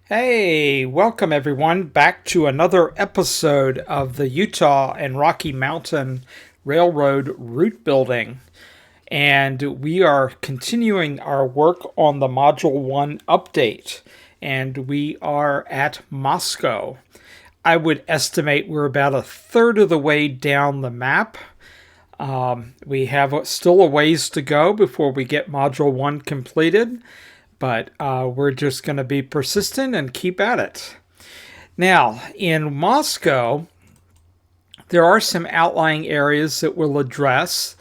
Hey, welcome everyone back to another episode of the Utah and Rocky Mountain Railroad route building. And we are continuing our work on the Module 1 update. And we are at Moscow. I would estimate we're about a third of the way down the map. We have still a ways to go before we get Module 1 completed. But we're just going to be persistent and keep at it. Now, in Moscow, there are some outlying areas that we'll address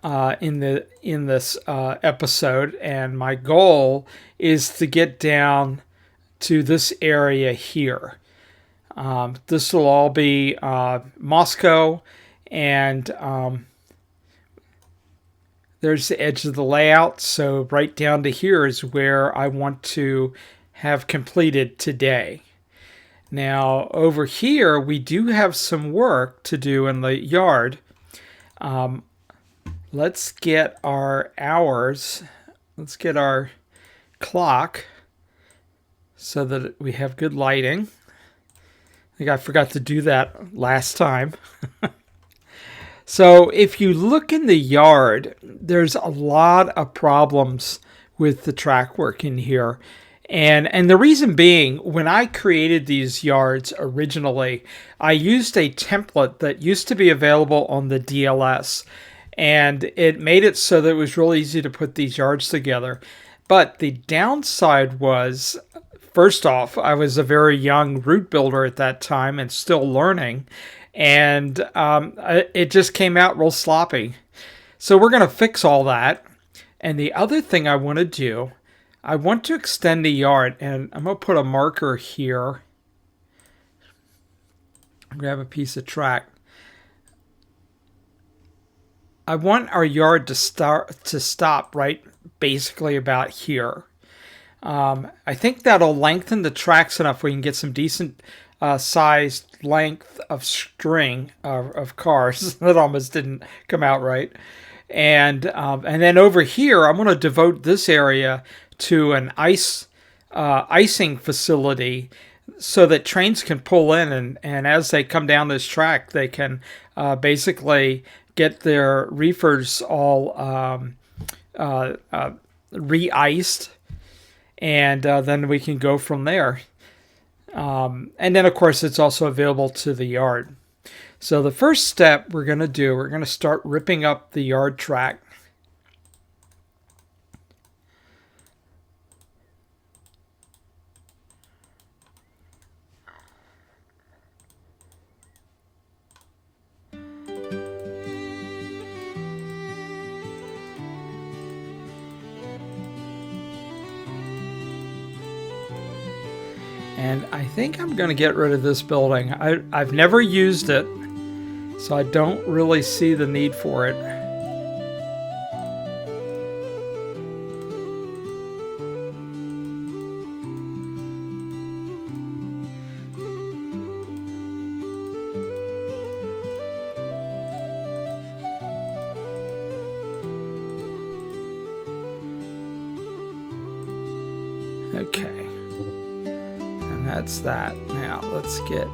in this episode, and my goal is to get down to this area here. This will all be Moscow, and there's the edge of the layout, so right down to here is where I want to have completed today. Now, over here, we do have some work to do in the yard. Let's get our hours. Let's get our clock so that we have good lighting. I think I forgot to do that last time. So if you look in the yard, there's a lot of problems with the track work in here. And the reason being, when I created these yards originally, I used a template that used to be available on the DLS. And it made it so that it was really easy to put these yards together. But the downside was, first off, I was a very young route builder at that time and still learning. And it just came out real sloppy. So we're going to fix all that. And the other thing I want to do, I want to extend the yard. And I'm going to put a marker here. Grab a piece of track. I want our yard to stop right basically about here. I think that'll lengthen the tracks enough we can get some decent sized length of string of cars. That almost didn't come out right. And then over here, I'm going to devote this area to an icing facility so that trains can pull in, and as they come down this track, they can basically get their reefers all re-iced, and then we can go from there. And then, of course, it's also available to the yard. So the first step we're going to start ripping up the yard track. And I think I'm going to get rid of this building. I've never used it, so I don't really see the need for it. Okay. That's that. Now let's get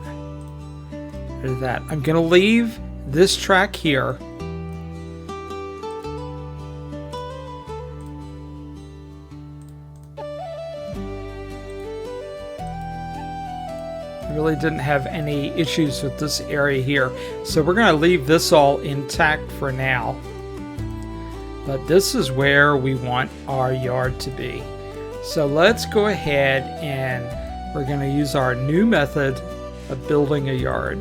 rid of that. I'm going to leave this track here. I really didn't have any issues with this area here. So we're going to leave this all intact for now. But this is where we want our yard to be. So let's go ahead and we're going to use our new method of building a yard.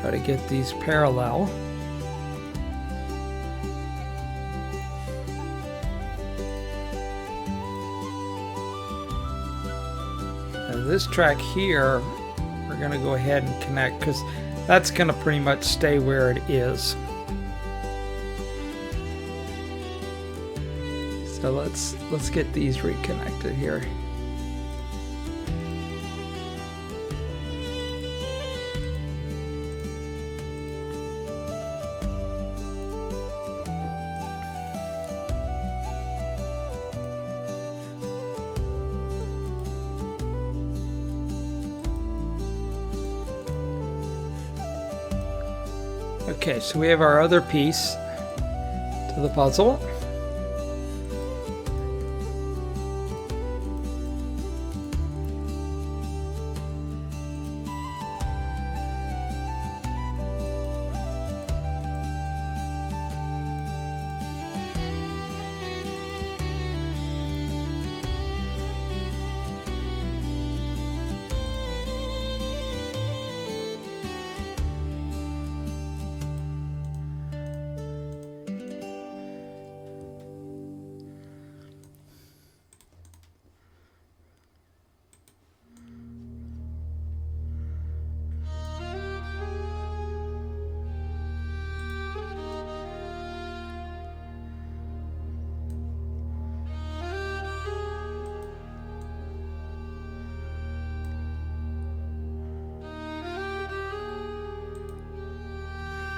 Try to get these parallel. And this track here, we're going to go ahead and connect because that's going to pretty much stay where it is. So let's get these reconnected here. Okay, so we have our other piece to the puzzle.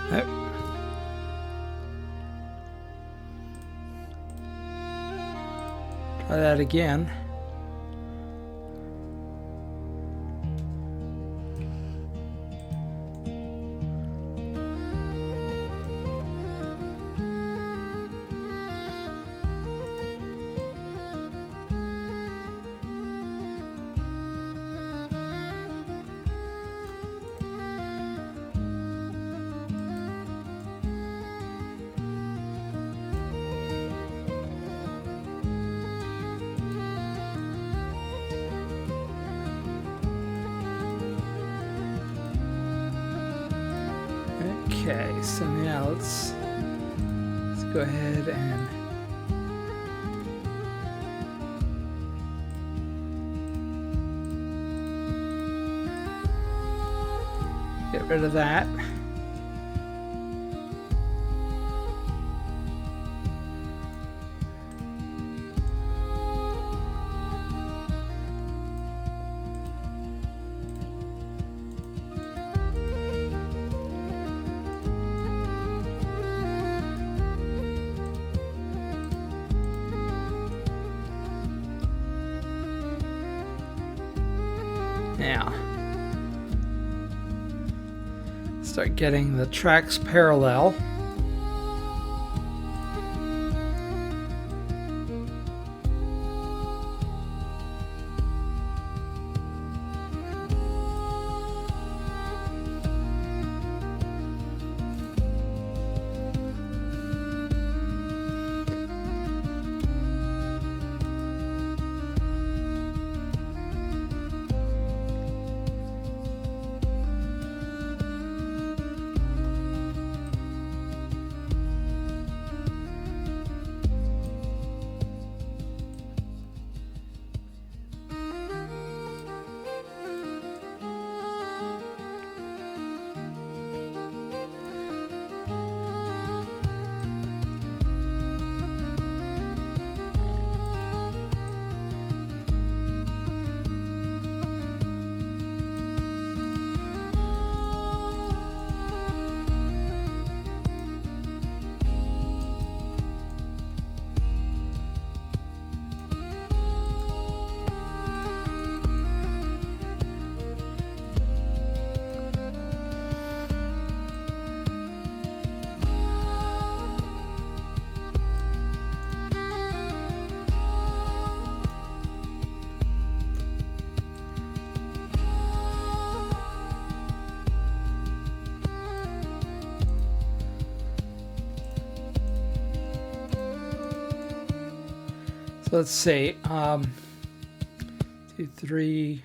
Yep. Try that again. Okay, so now let's go ahead and get rid of that. Now, start getting the tracks parallel. So let's see, 2, 3.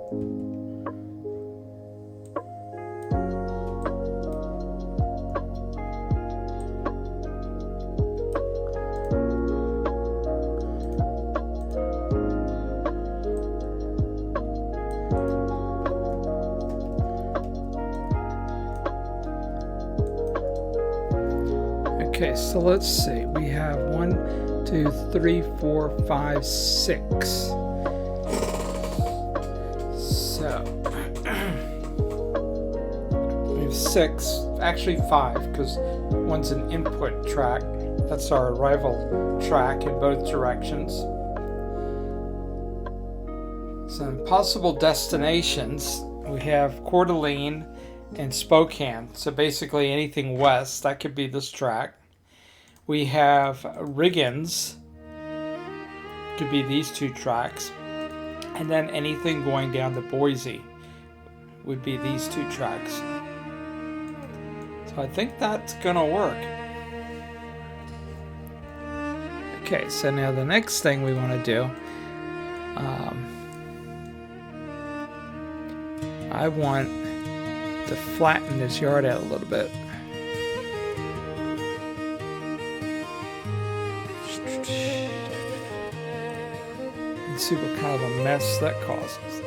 Okay, so let's see. We have 1, 2, 3, 4, 5, 6. So we have 6, actually 5, because one's an input track. That's our arrival track in both directions. Some possible destinations. We have Coeur d'Alene and Spokane. So basically anything west, that could be this track. We have Riggins, could be these 2 tracks. And then anything going down to Boise would be these 2 tracks. So I think that's gonna work. Okay, so now the next thing we want to do, I want to flatten this yard out a little bit. And see what kind of a mess that causes.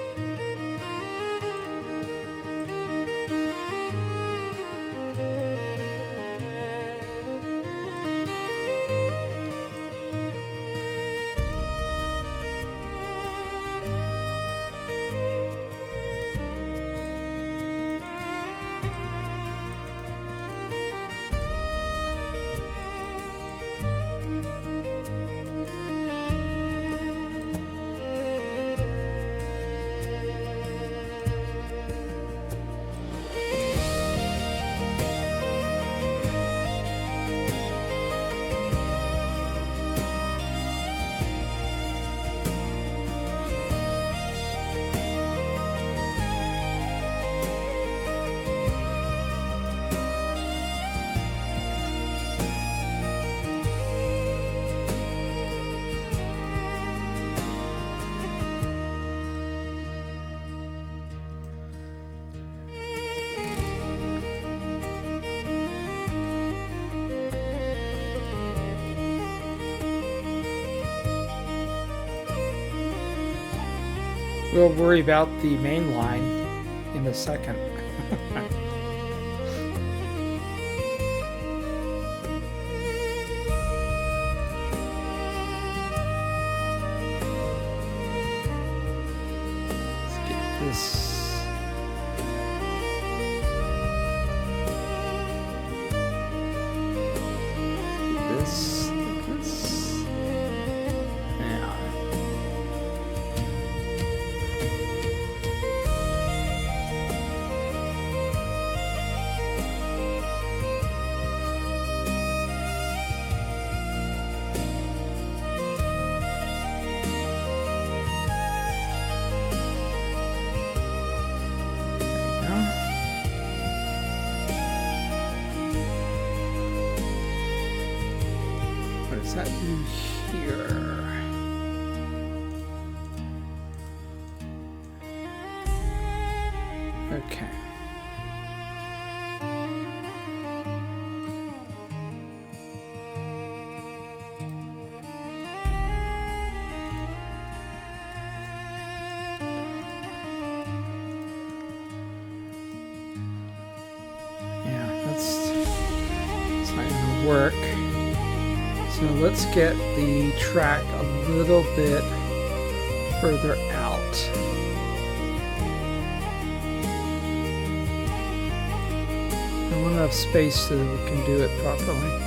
We'll worry about the main line in a second. Let's get this. What does that do here? Okay. Yeah, that's not gonna work. So let's get the track a little bit further out. I want enough space so that we can do it properly.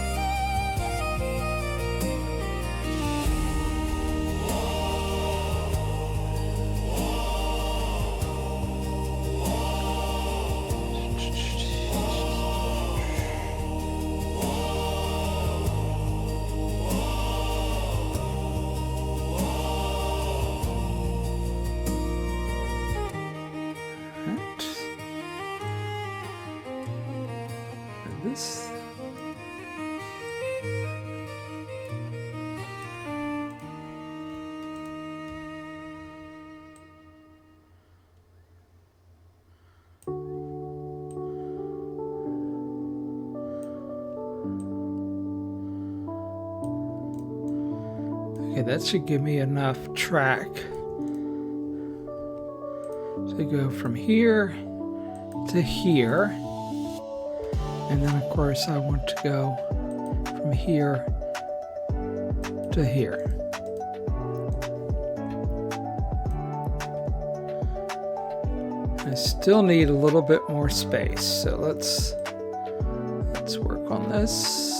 This. that should give me enough track to go from here to here. And then of course I want to go from here to here. I still need a little bit more space, so let's work on this.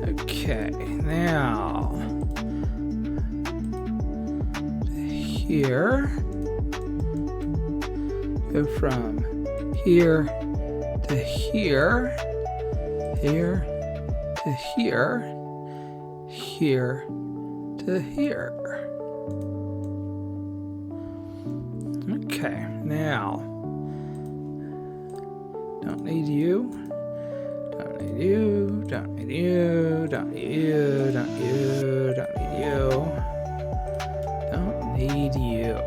Okay, now here, go from here to here, here to here, here to here. Okay, now don't need you. Don't need you, don't need you, don't need you, don't need you, don't need you, don't need you.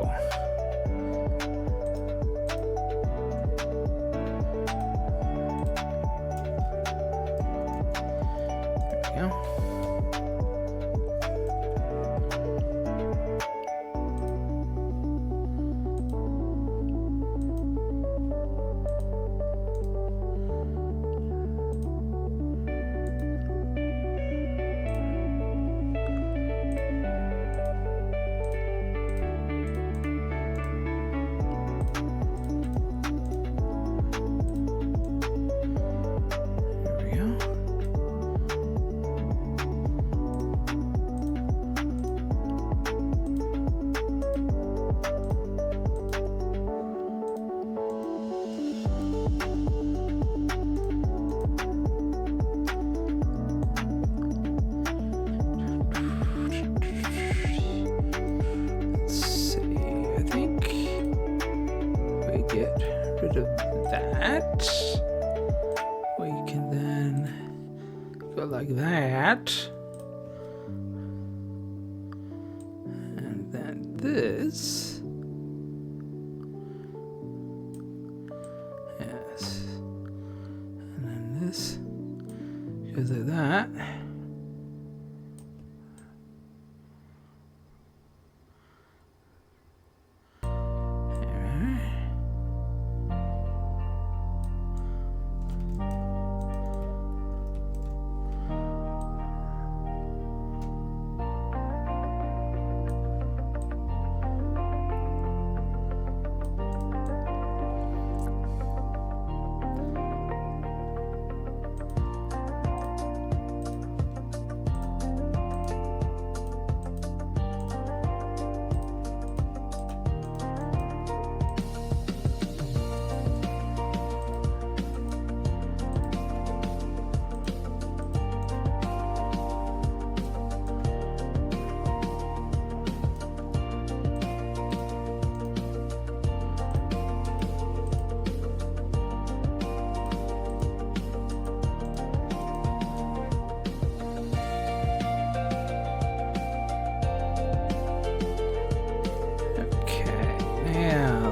There we go. Rid of that. We can then go like that. And then this. Yes. And then this goes like that.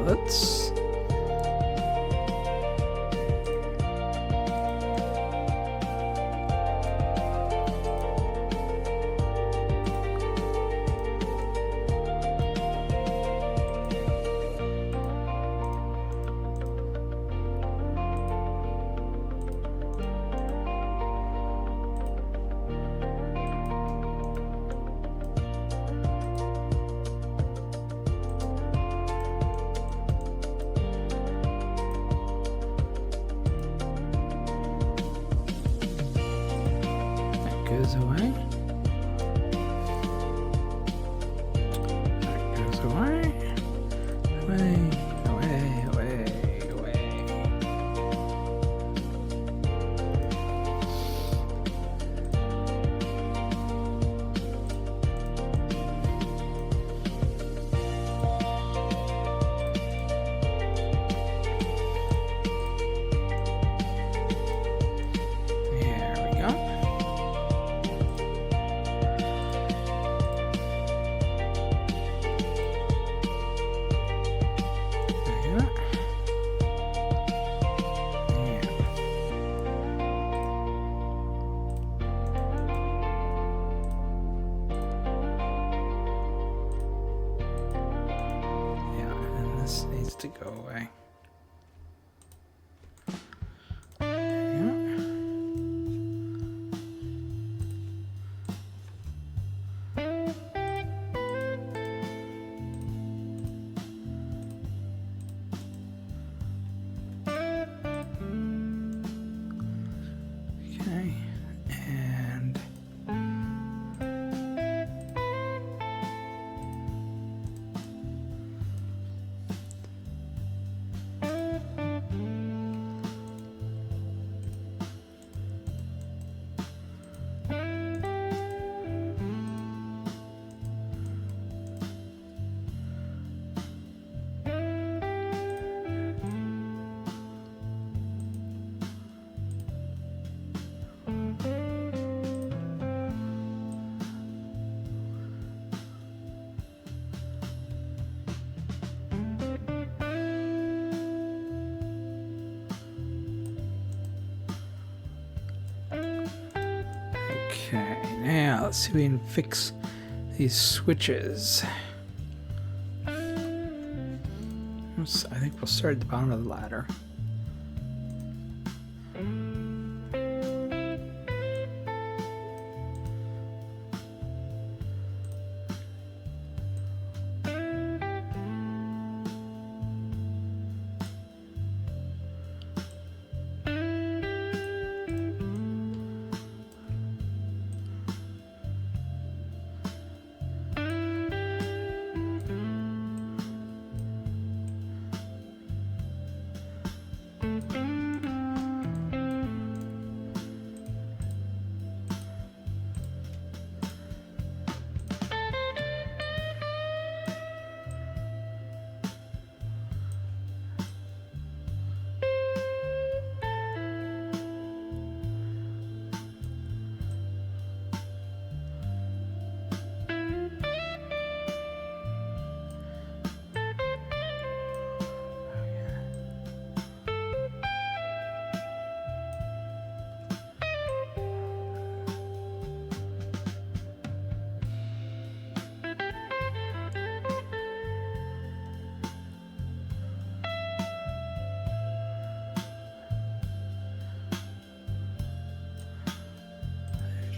Let's goes away. That goes away. Away, away, away, away. to go away. Okay, and okay, now let's see if we can fix these switches. I think we'll start at the bottom of the ladder.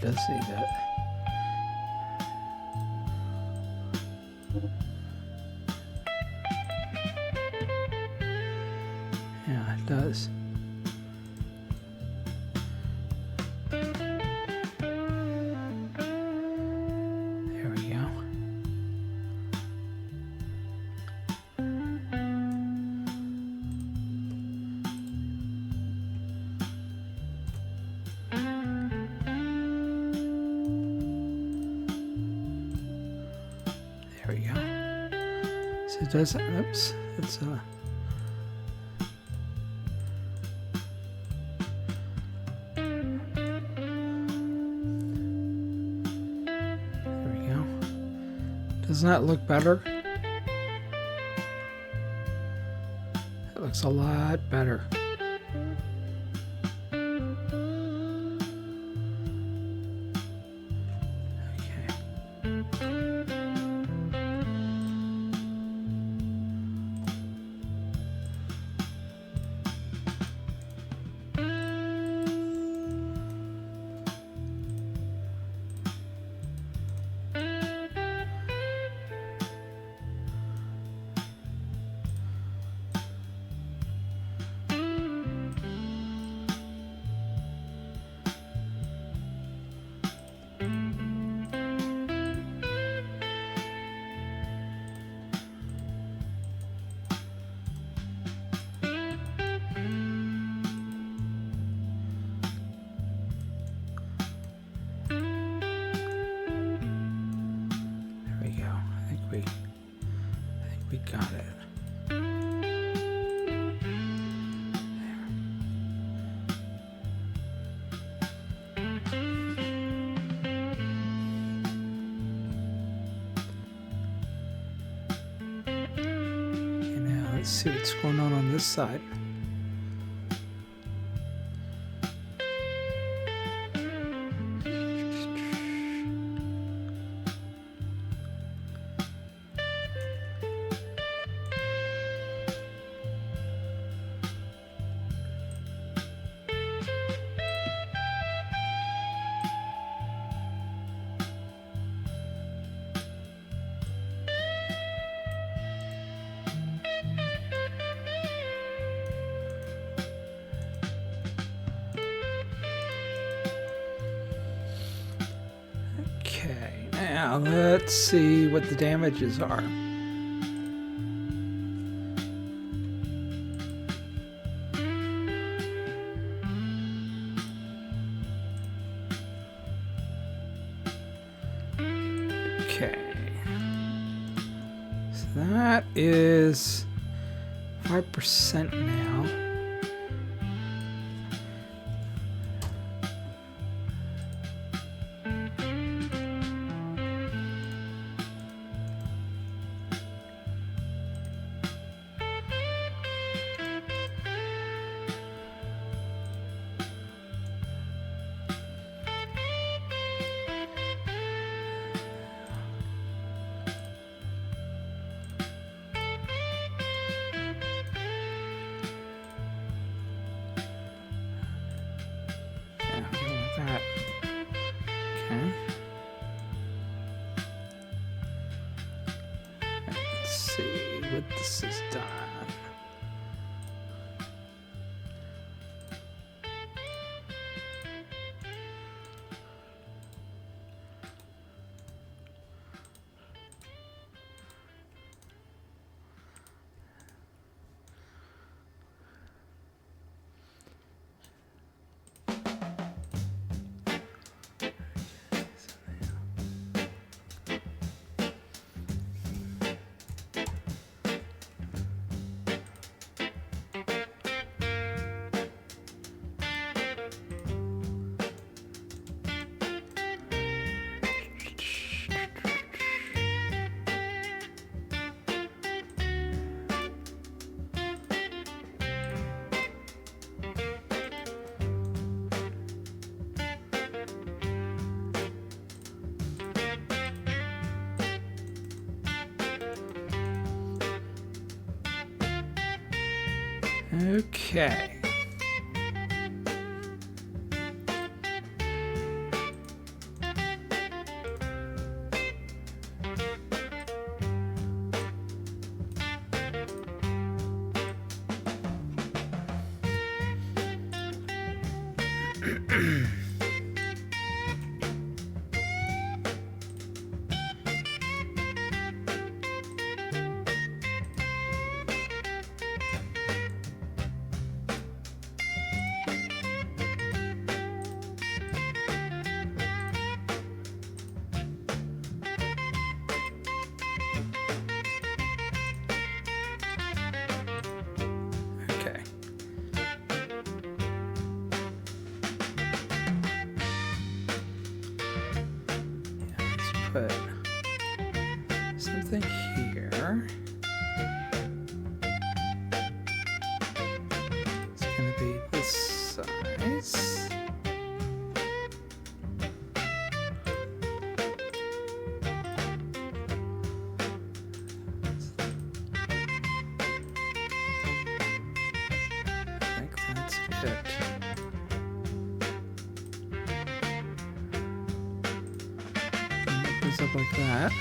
Does say that. Yeah, it does. There we go. There we go. So it does. Oops. It's there we go. Doesn't that look better? It looks a lot better. We got it. And now let's see what's going on this side. Okay, now let's see what the damages are. Okay, so that is 5% now. That. Okay. Let's see what this is done. Okay. Put something here. It's going to be this size. I think that's it. Up like that.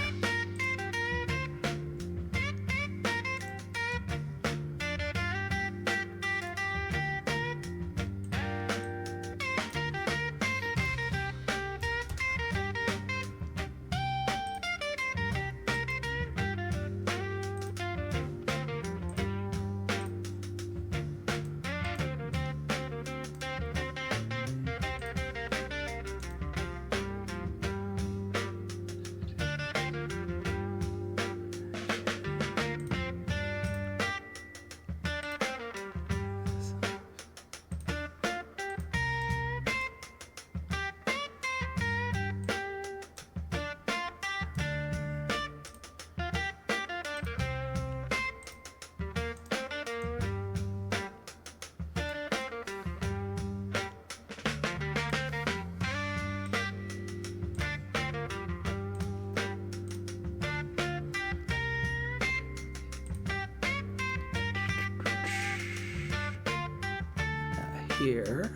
Here.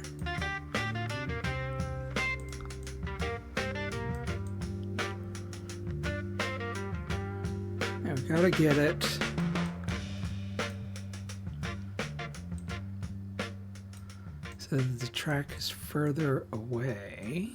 Now we gotta get it so that the track is further away.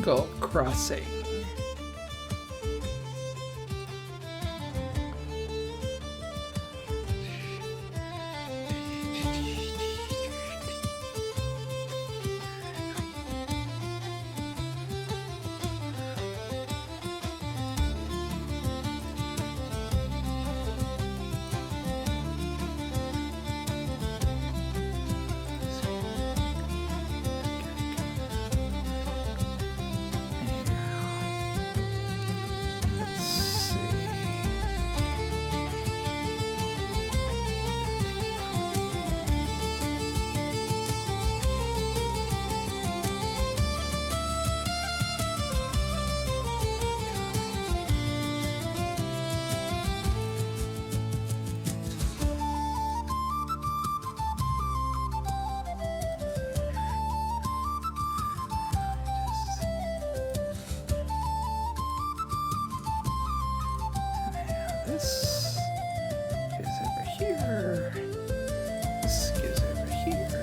single crossing. This goes over here. This goes over here.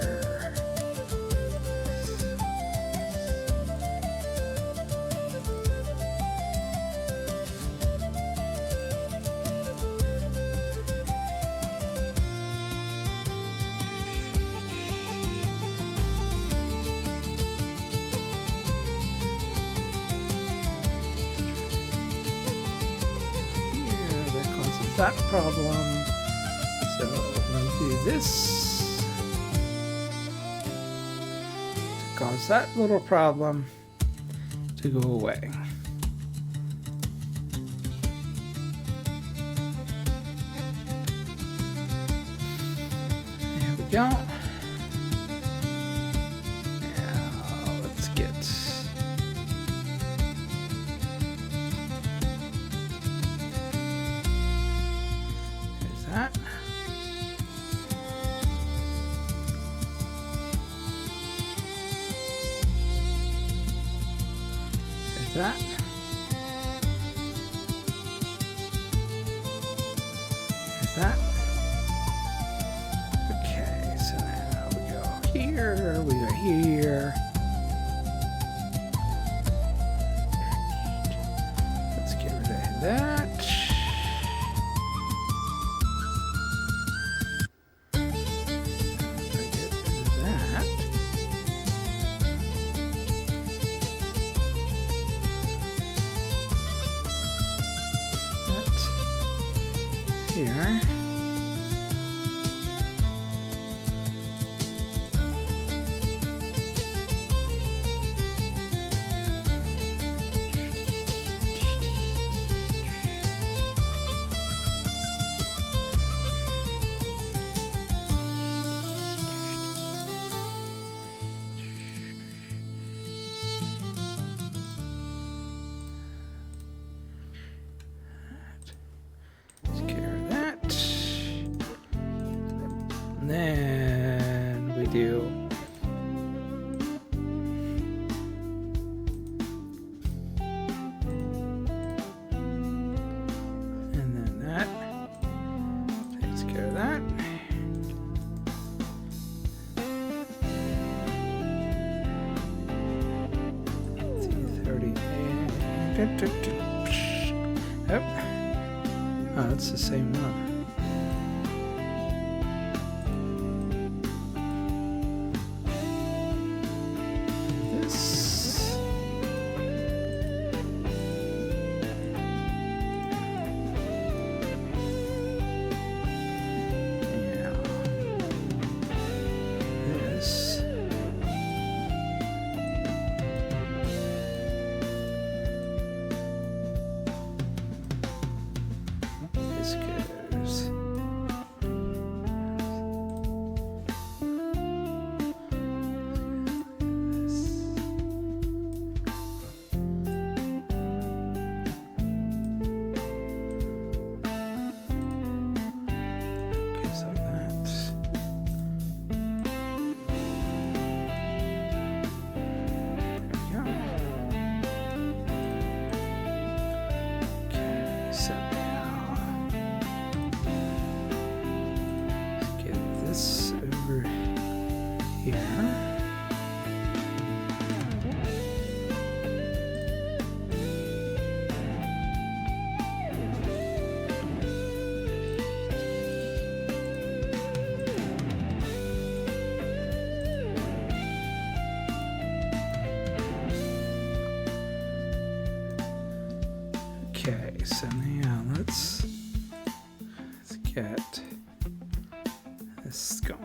That problem. So we'll do this to cause that little problem to go away. There we go. Now let's get that. There's that. There's that. Okay, so now we go here, we go here. Let's get rid of that. Here. And then we do and then that takes care of that. Yep. Oh, that's the same one. This goes Okay, so now let's get this going.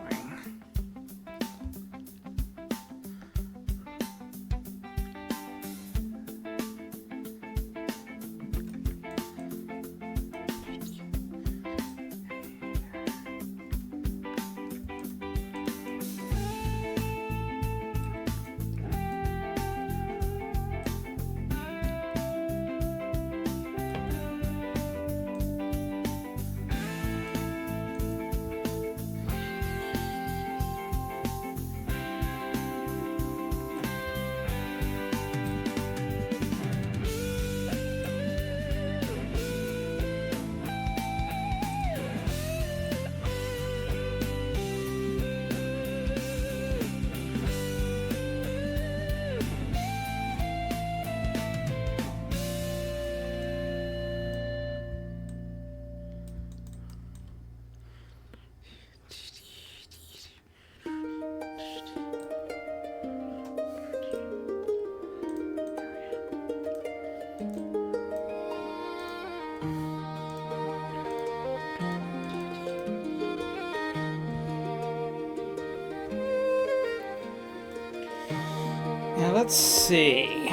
Now let's see.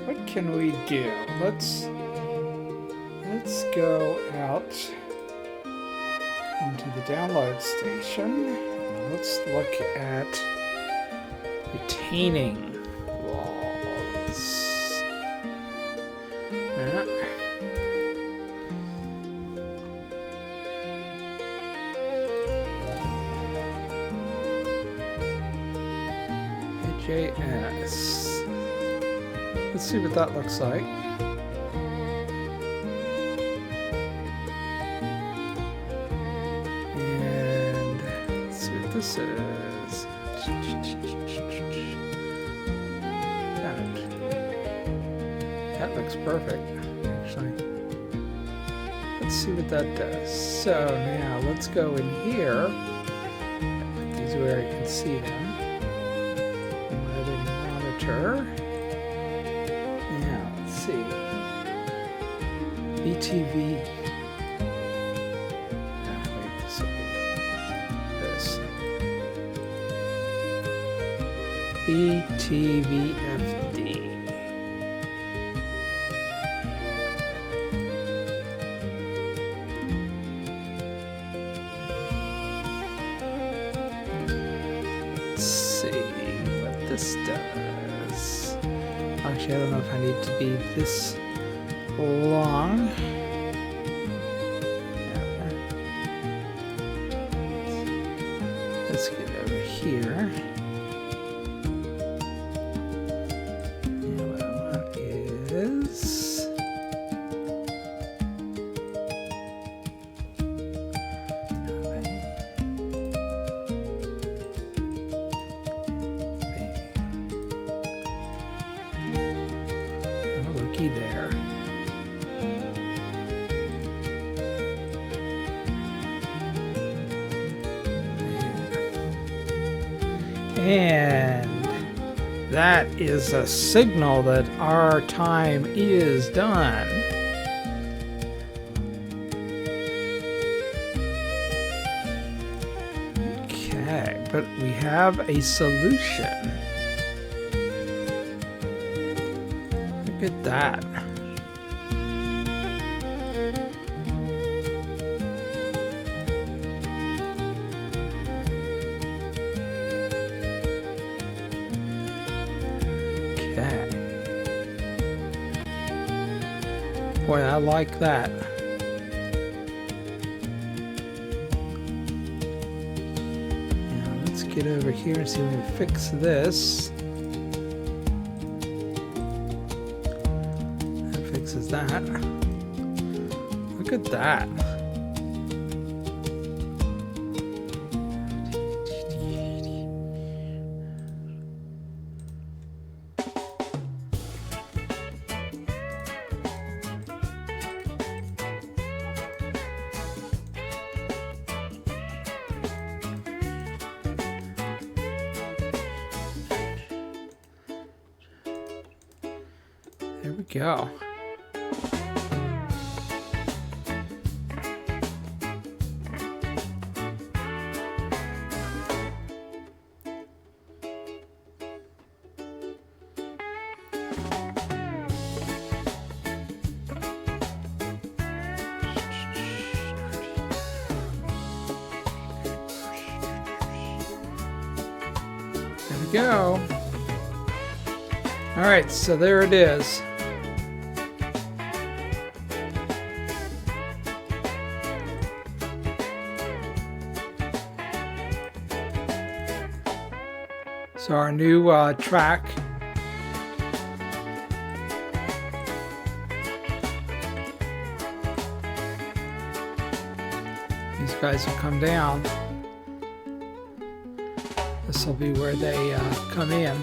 What can we do? Let's go out into the download station. And let's look at retaining walls. JS. Let's see what that looks like. And let's see what this is. That looks perfect, actually. Let's see what that does. So now let's go in here. These are where I can see them. Monitor. Now let's see. BTV. Wait, this will be this. BTVFD. Let's see what this does. Actually, I don't know if I need to be this long. Let's get over here. And what I want is there. And that is a signal that our time is done. Okay, but we have a solution. Look at that. Okay. Boy, I like that. Now let's get over here and see if we can fix this. That. Look at that. There we go. we go. All right, so there it is. So our new track. These guys will come down. This will be where they come in.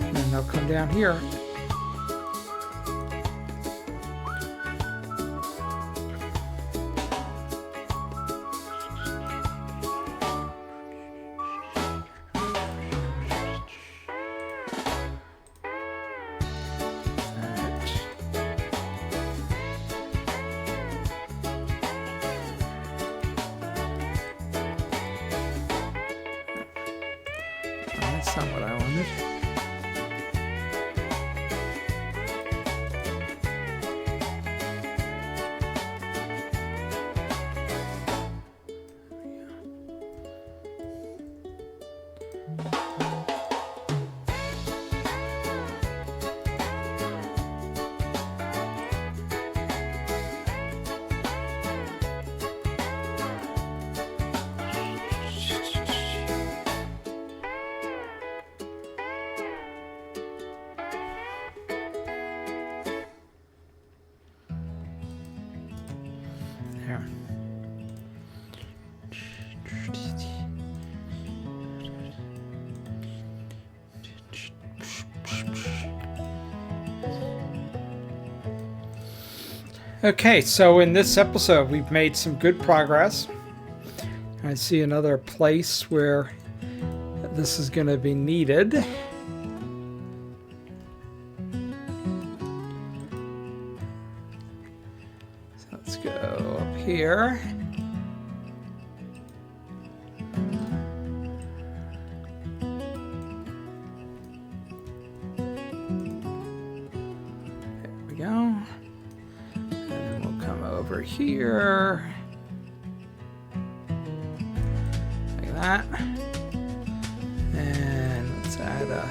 And then they'll come down here. That's not what I wanted. Here. Okay, so in this episode we've made some good progress. I see another place where this is going to be needed. So let's go up here. There we go. And we'll come over here. Like that. And let's add a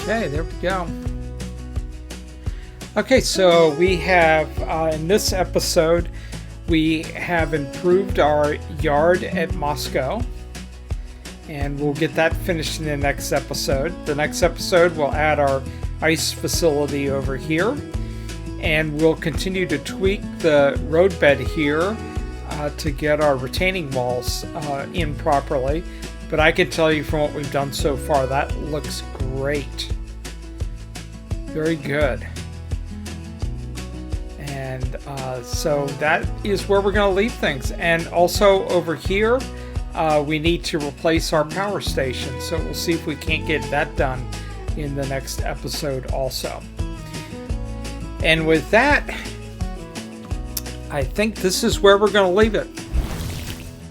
okay, there we go. Okay, so we have, in this episode, we have improved our yard at Moscow. And we'll get that finished in the next episode. The next episode, we'll add our ice facility over here. And we'll continue to tweak the roadbed here to get our retaining walls in properly. But I can tell you from what we've done so far, that looks great. Very good. And so that is where we're going to leave things. And also over here, we need to replace our power station. So we'll see if we can't get that done in the next episode also. And with that, I think this is where we're going to leave it.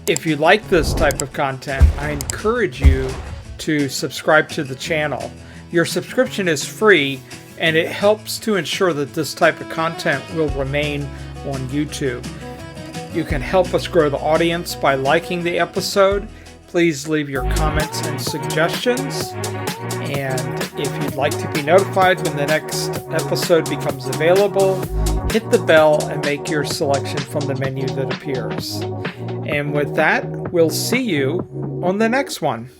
If you like this type of content, I encourage you to subscribe to the channel. Your subscription is free, and it helps to ensure that this type of content will remain on YouTube. You can help us grow the audience by liking the episode. Please leave your comments and suggestions. And if you'd like to be notified when the next episode becomes available, hit the bell and make your selection from the menu that appears. And with that, we'll see you on the next one.